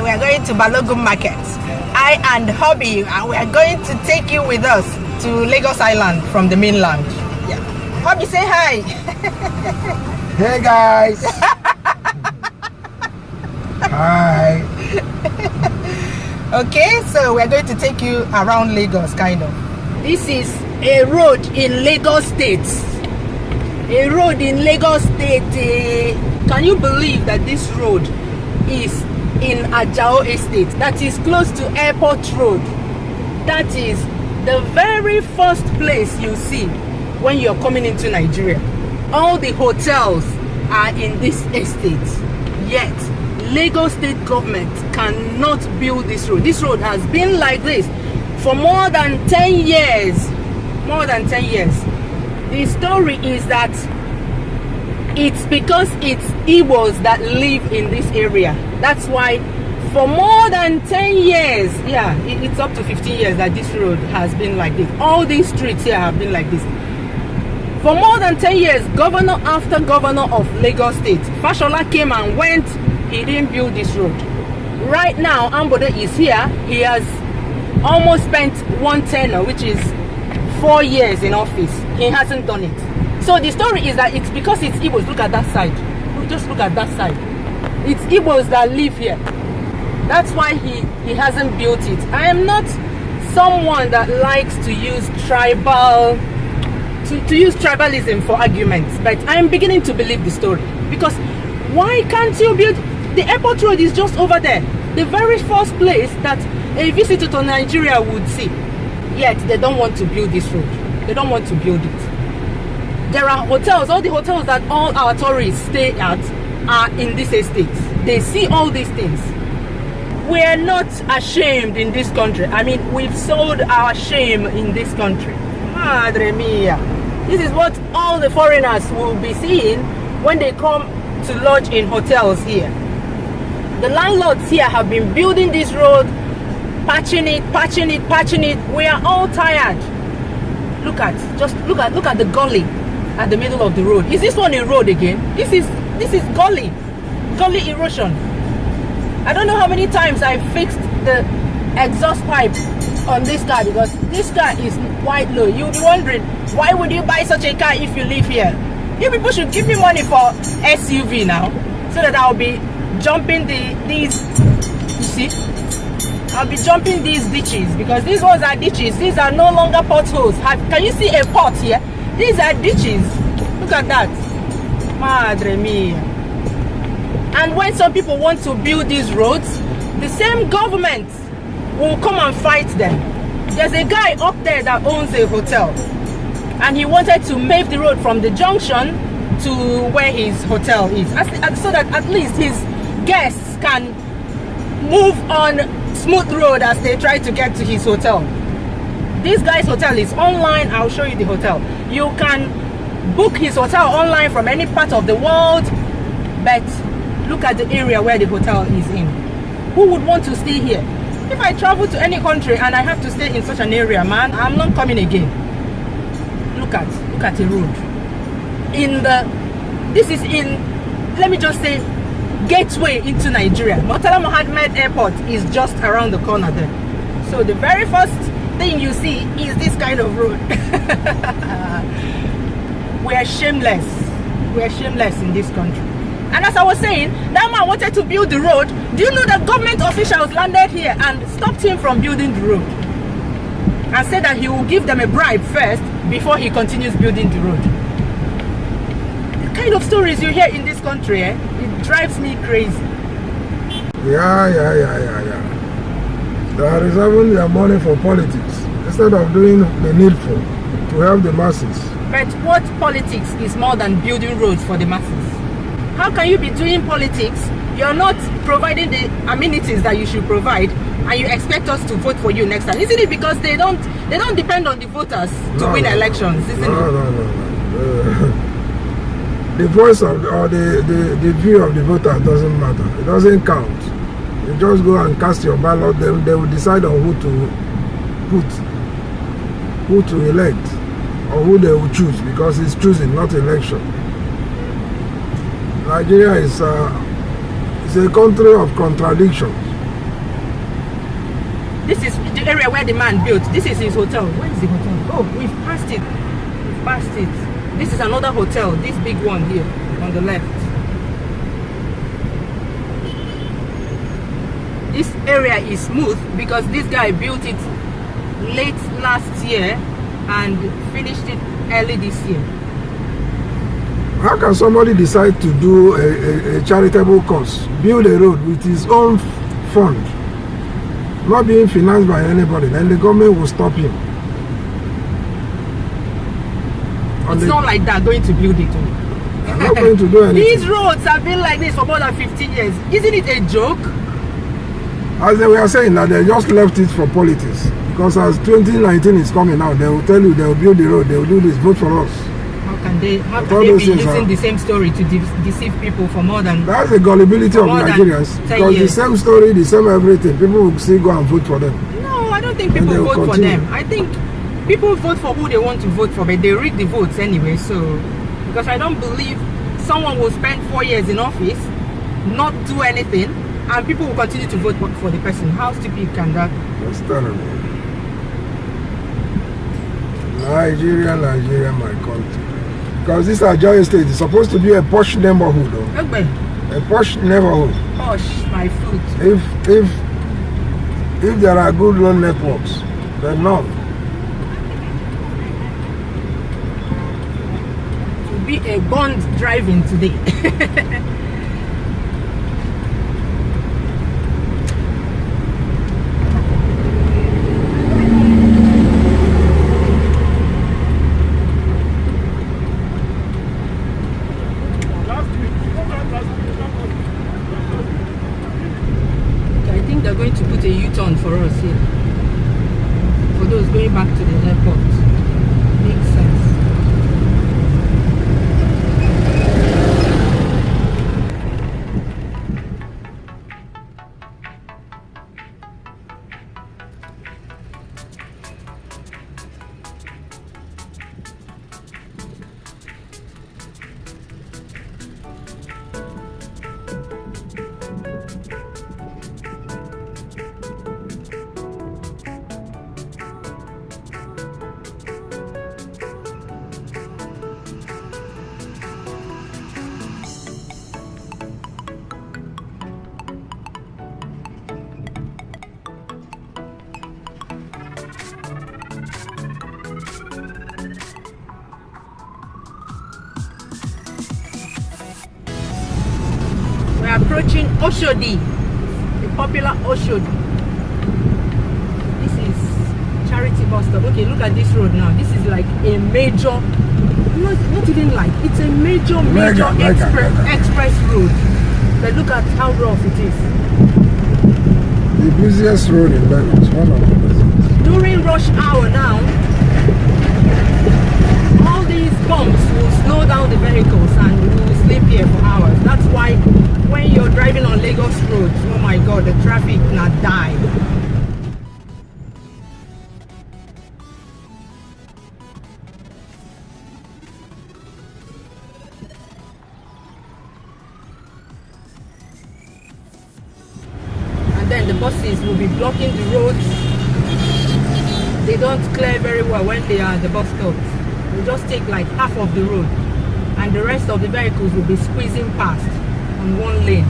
Today we are going to Balogun Market. I and Hobby, and we are going to take you with us to Lagos Island from the mainland. Yeah. Hobby, say hi. Hey guys. Hi. Okay, so we are going to take you around Lagos, kind of. This is a road in Lagos State. A road in Lagos State. Can you believe that this road is in Ajao Estate? That is close to Airport Road. That is the very first place you see when you're coming into Nigeria. All the hotels are in this estate. Yet, Lagos State government cannot build this road. This road has been like this for more than 10 years. More than 10 years. The story is that it's because it's Igbos that live in this area. That's why for more than 10 years, yeah, it's up to 15 years that this road has been like this. All these streets here have been like this. For more than 10 years, governor after governor of Lagos State, Fashola came and went, he didn't build this road. Right now, Ambode is here. He has almost spent one tenure, which is 4 years in office. He hasn't done it. So the story is that it's because it's Igbos. Look at that side. Just look at that side. It's Igbos that live here. That's why he hasn't built it. I am not someone that likes to use tribalism for arguments, but I am beginning to believe the story. Because why can't you build? The airport road is just over there. The very first place that a visitor to Nigeria would see. Yet they don't want to build this road. They don't want to build it. There are hotels, all the hotels that all our tourists stay at are in this estate. They see all these things. We are not ashamed in this country. I mean, we've sold our shame in this country. Madre mia. This is what all the foreigners will be seeing when they come to lodge in hotels here. The landlords here have been building this road, patching it. We are all tired. Look at the gully at the middle of the road. Is this one a road again? This is gully erosion. I don't know how many times I fixed the exhaust pipe on this car, because this car is quite low. You'll be wondering, why would you buy such a car if you live here? You people should give me money for SUV now, so that I'll be jumping these, you see, I'll be jumping these ditches, because these ones are ditches. These are no longer potholes. Can you see a pot here? These are ditches. Look at that. Madre mia. And when some people want to build these roads, the same government will come and fight them. There's a guy up there that owns a hotel, and he wanted to make the road from the junction to where his hotel is, so that at least his guests can move on smooth road as they try to get to his hotel. This guy's hotel is online. I'll show you the hotel. You can book his hotel online from any part of the world, but look at the area where the hotel is in. Who would want to stay here? If I travel to any country and I have to stay in such an area, man, I'm not coming again. Look at the road. This is in, let me just say, gateway into Nigeria. Murtala Mohammed Airport is just around the corner there. So the very first thing you see is this kind of road. We are shameless. We are shameless in this country. And as I was saying, that man wanted to build the road. Do you know that government officials landed here and stopped him from building the road? And said that he will give them a bribe first before he continues building the road. The kind of stories you hear in this country, it drives me crazy. Yeah. They are reserving their money for politics instead of doing the needful to help the masses. But what politics is more than building roads for the masses? How can you be doing politics? You're not providing the amenities that you should provide, and you expect us to vote for you next time. Isn't it because they don't depend on the voters to win elections, isn't it? No. The voice of the view of the voter doesn't matter. It doesn't count. You just go and cast your ballot. They will decide on who to elect, or who they will choose, because it's choosing, not election. Nigeria is a country of contradictions. This is the area where the man built. This is his hotel. Where is the hotel? Oh, we've passed it. We've passed it. This is another hotel. This big one here on the left. This area is smooth because this guy built it late last year and finished it early this year. How can somebody decide to do a charitable cause, build a road with his own fund, not being financed by anybody, then the government will stop him? It's not like they're going to build it. They're not going to do anything. These roads have been like this for more than 15 years. Isn't it a joke? As they were saying that they just left it for politics. Because as 2019 is coming out, they will tell you they will build the road, they will do this, vote for us. How can they be using the same story to deceive people for more than... That's the gullibility of Nigerians. Because years. the same story, the same everything, people will still go and vote for them. No, I don't think people vote for them. I think people vote for who they want to vote for, but they rig the votes anyway. So, because I don't believe someone will spend 4 years in office, not do anything, and people will continue to vote for the person. How stupid can that be? That's terrible. Nigeria, my country. Because this Ajayi state is supposed to be a posh neighborhood. A posh neighborhood. Posh, my food. If there are good road networks, then no. It will be a bond driving today. They're going to put a U-turn for us here. For those going back to the airport. Makes sense. Approaching Oshodi, the popular Oshodi. This is Charity bus stop. Okay, look at this road now. This is like a major, not even like, it's a major express road. But look at how rough it is. The busiest road in Lagos, one of the busiest. During rush hour now, all these bumps will slow down the vehicles and we will sleep here for hours. That's why when you're driving on Lagos roads, oh my god, the traffic not die. And then the buses will be blocking the roads. They don't clear very well when they are at the bus stops. They just take like half of the road and the rest of the vehicles will be squeezing past on one lane.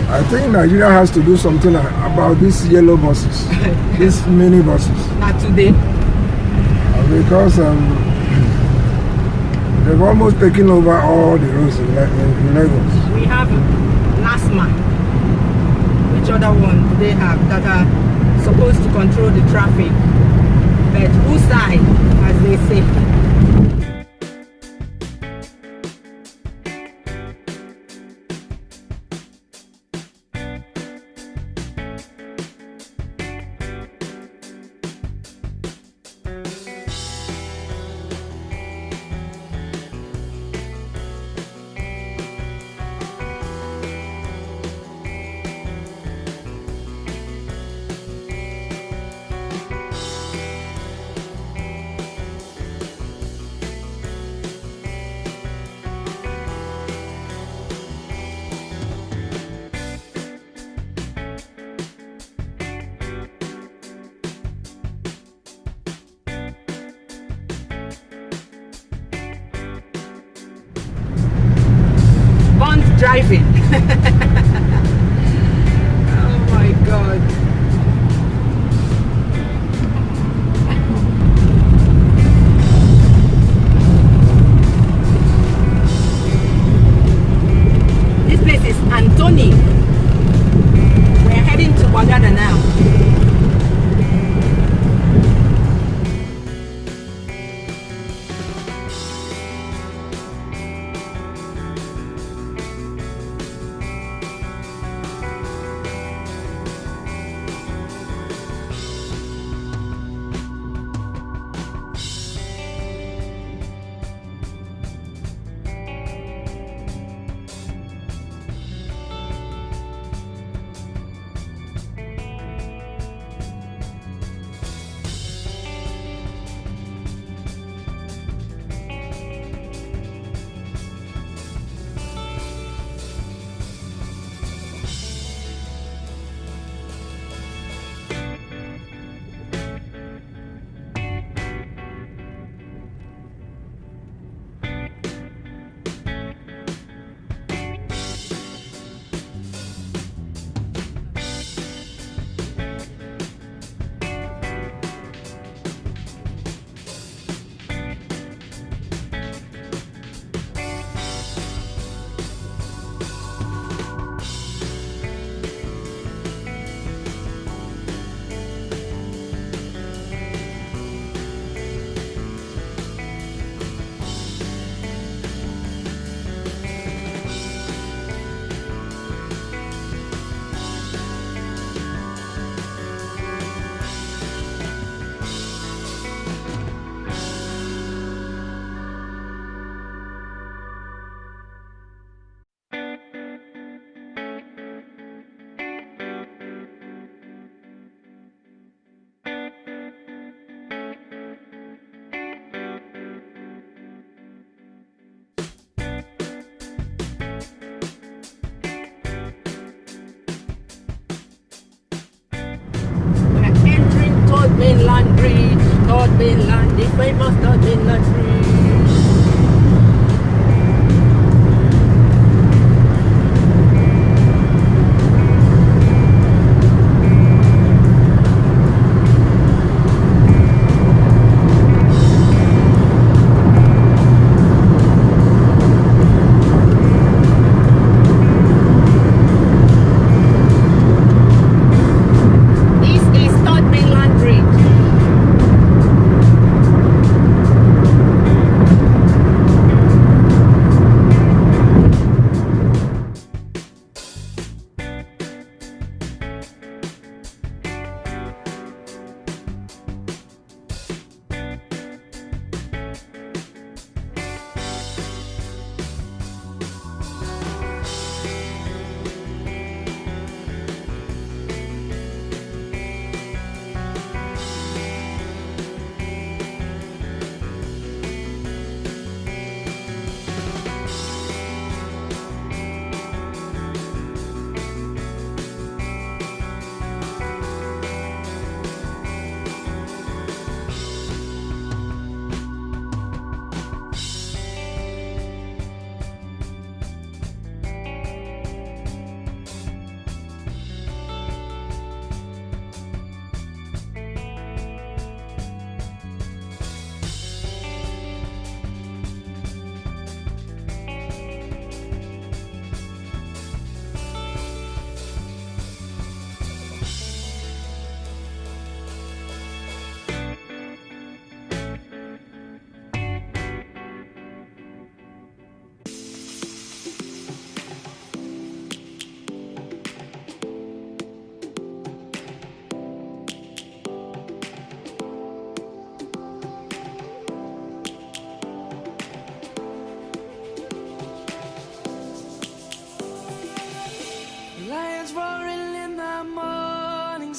I think Nigeria has to do something about these yellow buses, these mini buses. Not today. Because they've almost taken over all the roads in Lagos. We have last man. Which other one do they have that are supposed to control the traffic? But whose side, as they say? driving. Oh my God. This place is Anthony. We're heading to Wagada now. Mainland Bridge, Third Mainland, the famous Third Mainland Bridge.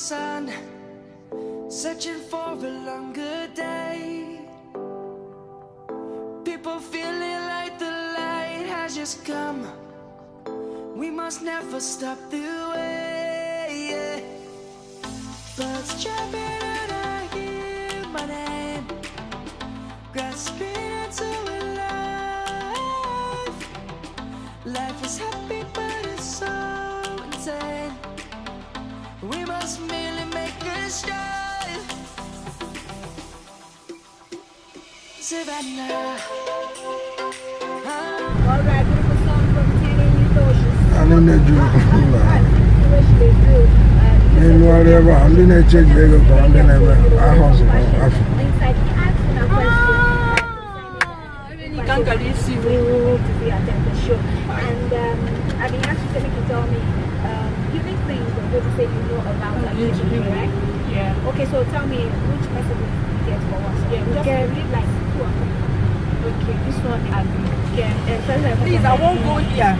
sun, searching for a longer day. People feeling like the light has just come. We must never stop the way. Birds chirping and I hear my name, grasping into a life. Life is happy. else merely make us strive. Savannah. Alright, beautiful song from Tina Yutoshes. I don't know you. Wish they do. Whatever, I'm going to check Lego, but I'm going to have a house. Inside, he asked me a question. Can't you see? To be attend the show. And I've been asked to make you tell me unique things that you say you know about that music, correct? Yeah. Okay, so tell me which message you get for us. Yeah, just read like 2 or 3. Okay, this one is Please, I won't go here.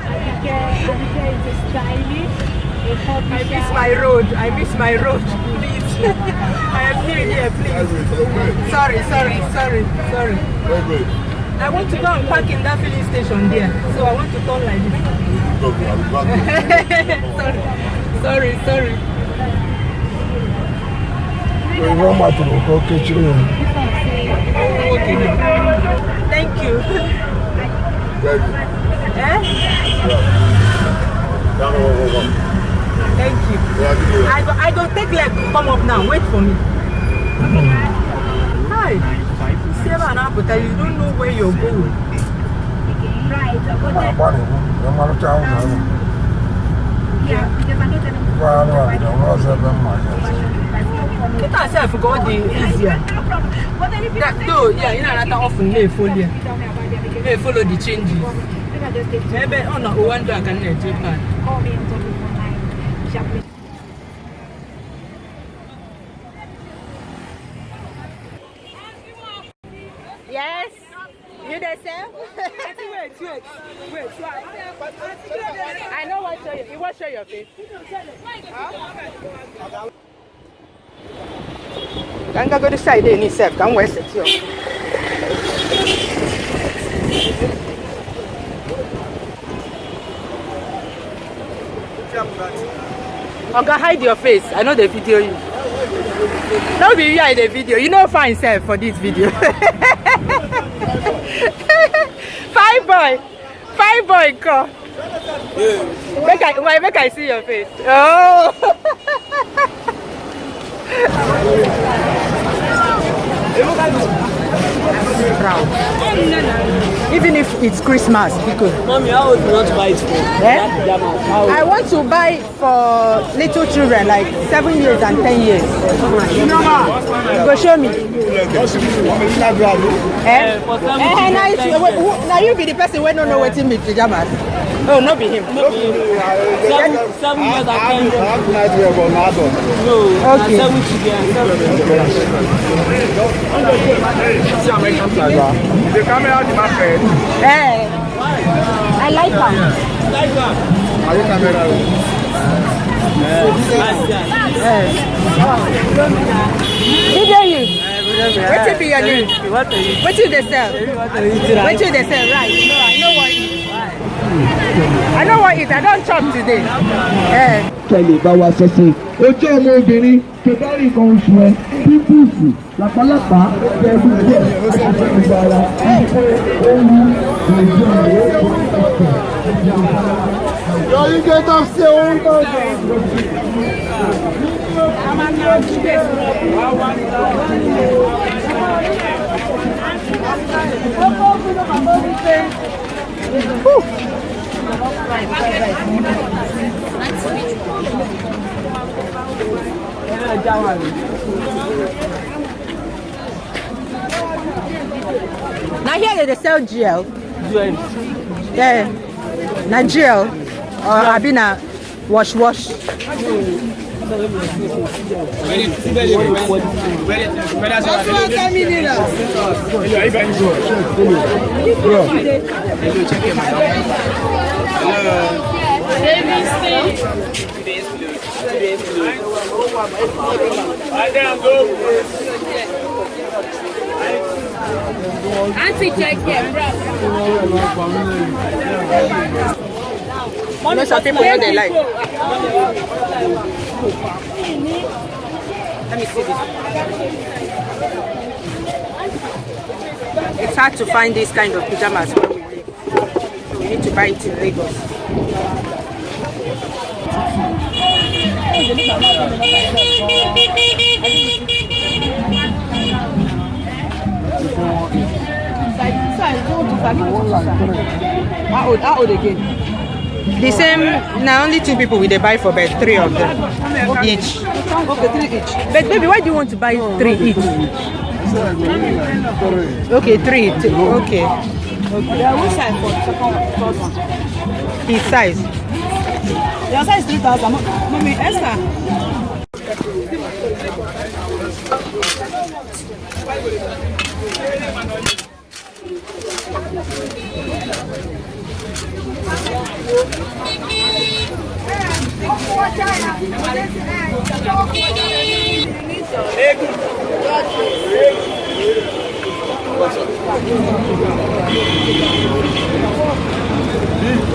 Abigail is a stylist. I miss my road. I miss my road. Please. I am new here, please. Sorry. I want to go and park in that filling station there. So I want to turn like this. Sorry. Okay. Thank you. Thank you. I don't take leg to come up now. Wait for me. Hi. Sarah and Apathy, you don't know where you're going. Right. Get yourself go the easier. Though, yeah, you know that often they follow the changes. Maybe on a one drag and net Japan. Yes. You there, sir? Wait. I know what show you. You want to show your face? Can go to the side in itself. Can we sit here? Okay, hide your face. I know they video you. Don't be here in the video. You know fine self for this video. Fine boy, come. Make I see your face. Oh. Proud. Even if it's Christmas, because Mommy, how would you not buy it for? I want to buy for little children like 7 years and 10 years. Go show me. Now you be the person who don't know what's in me pajamas. Oh, not be him. 7 years and 10 years. No, Okay. 7 children. The camera on the market. I like her. Are you camera? Video you. What be your name? What they sell? Right. No, I know what it. I don't chop today. Kẹ̀lé bá wa sọ sí ojú ọmọ obìnrin kẹdárì kan oṣù ẹ pípùsù làpálàpá pẹ̀lú díẹ̀ láti ìgbà ara wípé ó wú ìjọ rẹ̀ yọrí gẹ́tọ̀ sí ohun tó jẹ́. Now here they sell GL. Yeah. Now GL or Abina wash. Auntie, check here, bro. You know some people know they like. Let me see this. It's hard to find this kind of pajamas where we live. We need to buy it in Lagos. How old again? The same. Now only 2 people will they buy for bed, 3 of them each. Okay, 3 each. But baby, why do you want to buy 3 each? Okay, 3 each. Okay. Which size for second one? His size. Your size 3,000. Mommy, Esther.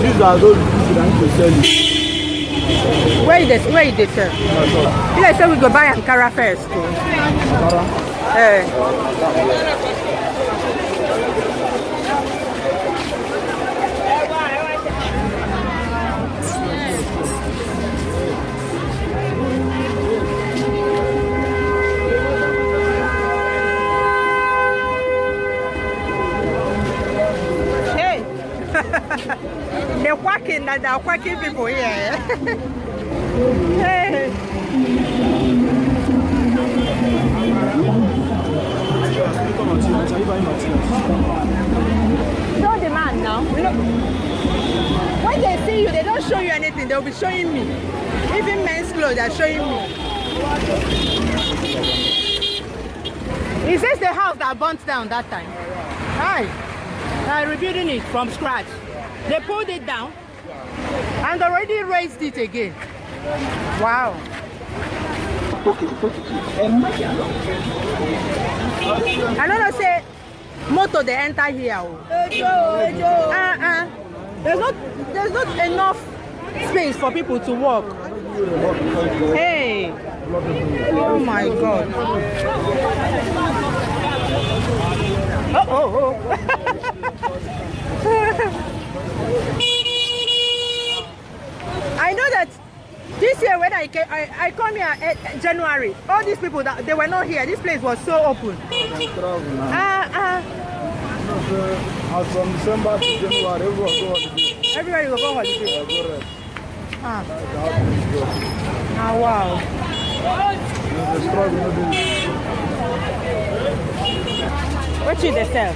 These are those pieces that to sell you. Where is the sell? Let's say we go buy Ankara first. They're quacking, they're quacking people here. Hey. Show the man now. When they see you, they don't show you anything. They'll be showing me. Even men's clothes, they're showing me. Is this the house that burnt down that time? Hi. They're rebuilding it from scratch. They pulled it down and already raised it again. Wow. I don't say motor they enter here. There's not enough space for people to walk. Hey. Oh my God. Oh. I know that this year when I come here January, all these people that they were not here. This place was so open. As from December to January, everybody will go holiday. Wow. What should they sell?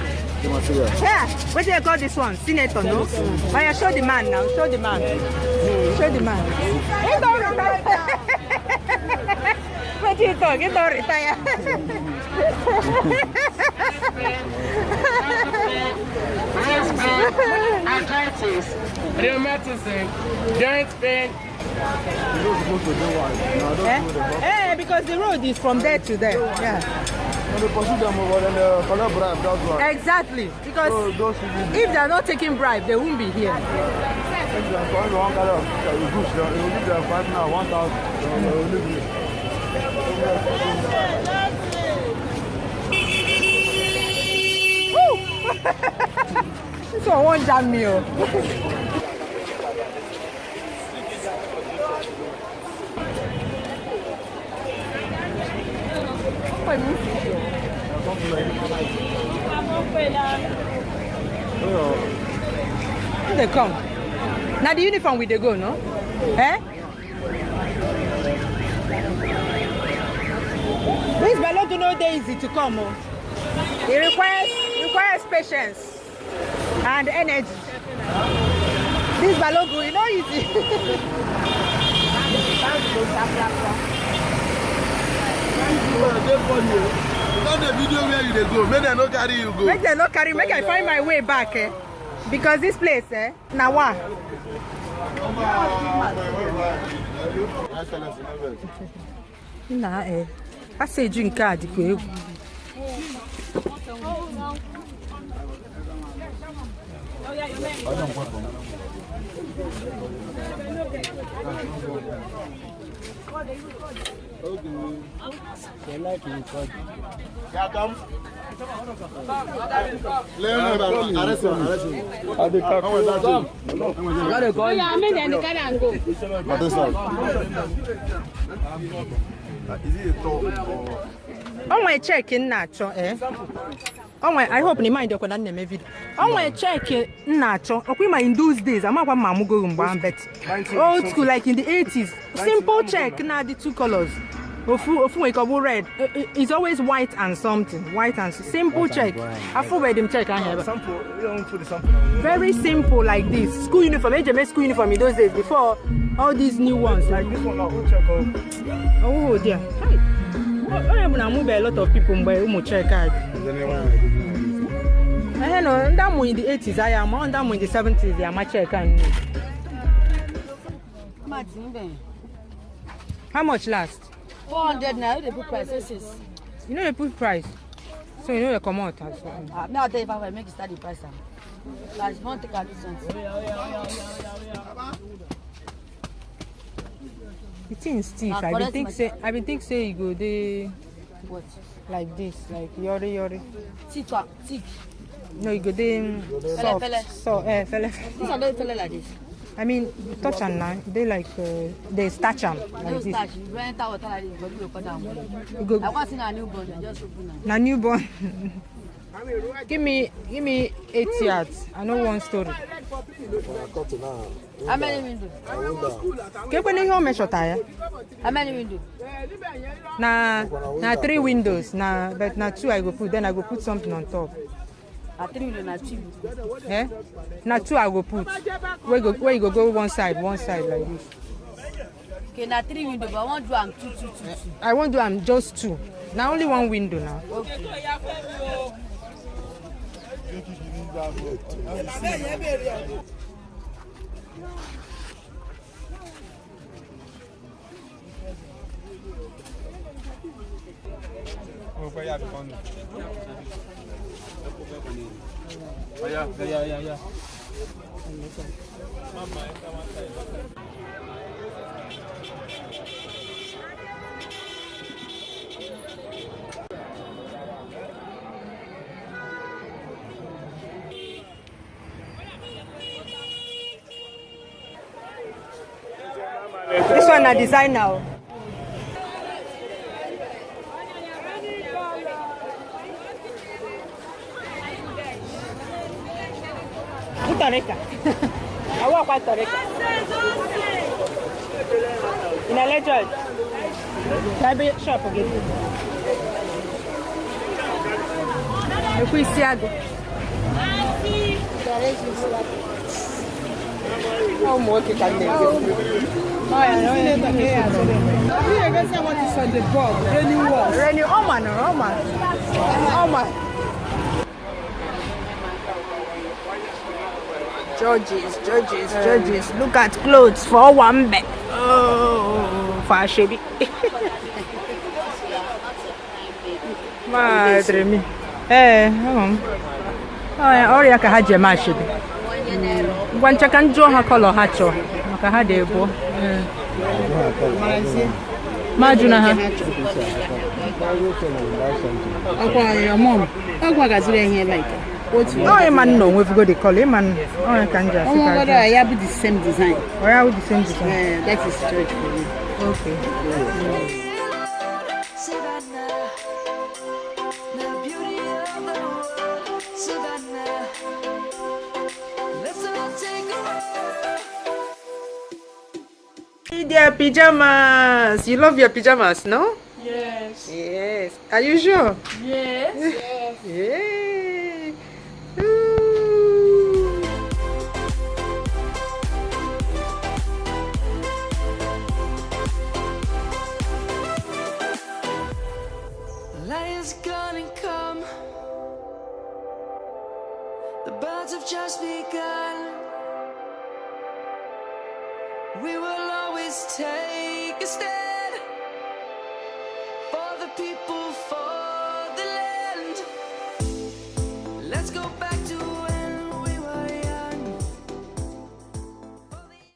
Yeah, what do you call this one? Senator, no? Oh, yeah, show the man now. Show the man. Show the man. He don't retire. What do you talk? He don't retire. Arthritis, rheumatism, joint pain. Because the road is from there to there. Yeah. Exactly. Because if they are not taking bribe, they won't be here. This one won't jam me. They come. Now the uniform will they go, no? Eh? This Balogun no dey easy to come. Oh. It requires patience and energy. This Balogun, it's not easy. Not the video where you dey go. Make them not carry you go. Make them not carry. Make I find my way back. Because this place, now what? Nah, I say drink card. Oh my check in nacho, eh? Oh my, I hope ni mind your na neme video. Oh my check nacho. Okay, in those days, I'm not mamu go but old school like in the 80s. Simple check na the two colors. Ofu we call red. It's always white and something. White and simple check. I forward them check I have. Very simple like this. School uniform, HMS school uniform in those days before all these new ones like this one. Oh dear. Hi. I am gonna move a lot of people by check card. I know that in the 80s I am on that in the 70s they are my check and how much last? 400 now, they put prices. You know they put price. So you know they come out as well. Now I tell you if I make it start the price. Like one take out this one. The thing is stiff. I been think say you go there What? like this, like yori. Thick. No, you go there soft. Fele. So fele. These are not fele like this. I mean touch and now they like they starch them like No this. starch. You enter water like this, but you go down. You go I want to see a newborn, just open them. na newborn. give me 8 yards. I know one story. How many windows? Keep when you measure tire. How many windows? Na 3 windows. But na 2 I go put. Then I go put something on top. 3 windows, not 2. Eh? Na 2 I go put. Where you go one side like this. Okay, now 3 windows, but I want to do 2. I won't do I'm just 2. Now only one window now. Okay. Yeah. This one a design now. Toreka. I walk by Toreka. In a legend. Can be shop again. Eu conheci água. Oh, more que tá dentro. Olha, não é também essa. Eu não sei what is on the board. Rainy, oh man. Judges. Look at clothes for one bed. Oh, fashion. Madre mia. Ora ka ha je mashibi. Gwancha kan jo ha color ha cho. Maka ha de ebo. Majuna ha. Akwa your mom. Akwa gazire here like. Oh, man, no, we've got the color, man. Oh, I can just. Oh my God, I have the same design. Oh, I have the same design. That is church for me. Okay. Savannah, the beauty of the world, Savannah. Let's all take a ride. Their pajamas. You love your pajamas, no? Yes. Yes. Are you sure? Yes. Yeah. Light is gonna come. The birds have just begun. We will always take a stand for the people, for the land. Let's go back